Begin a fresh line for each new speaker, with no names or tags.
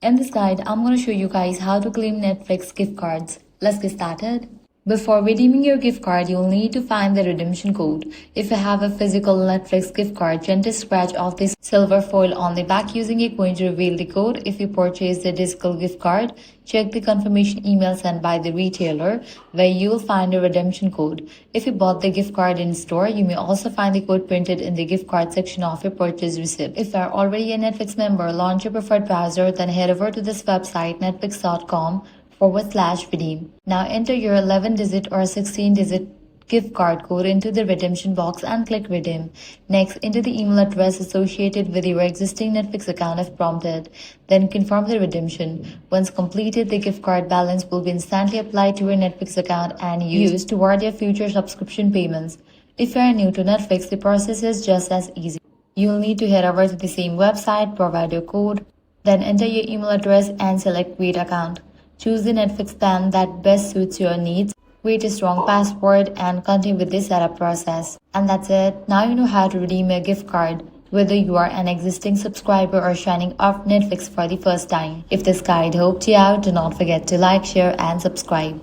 In this guide, I'm going to show you guys how to claim Netflix gift cards. Let's get started. Before redeeming your gift card, you'll need to find the redemption code. If you have a physical Netflix gift card, gently scratch off this silver foil on the back using a coin to reveal the code. If you purchase the digital gift card, check the confirmation email sent by the retailer where you'll find a redemption code. If you bought the gift card in store, you may also find the code printed in the gift card section of your purchase receipt. If you are already a Netflix member, launch your preferred browser, then head over to this website netflix.com/redeem. Now enter your 11-digit or 16-digit gift card code into the redemption box and click redeem. Next, enter the email address associated with your existing Netflix account if prompted. Then confirm the redemption. Once completed, the gift card balance will be instantly applied to your Netflix account and used toward your future subscription payments. If you are new to Netflix, the process is just as easy. You'll need to head over to the same website, provide your code, then enter your email address and select create account. Choose the Netflix plan that best suits your needs, create a strong password, and continue with the setup process. And that's it. Now you know how to redeem a gift card, whether you are an existing subscriber or signing up Netflix for the first time. If this guide helped you out, do not forget to like, share, and subscribe.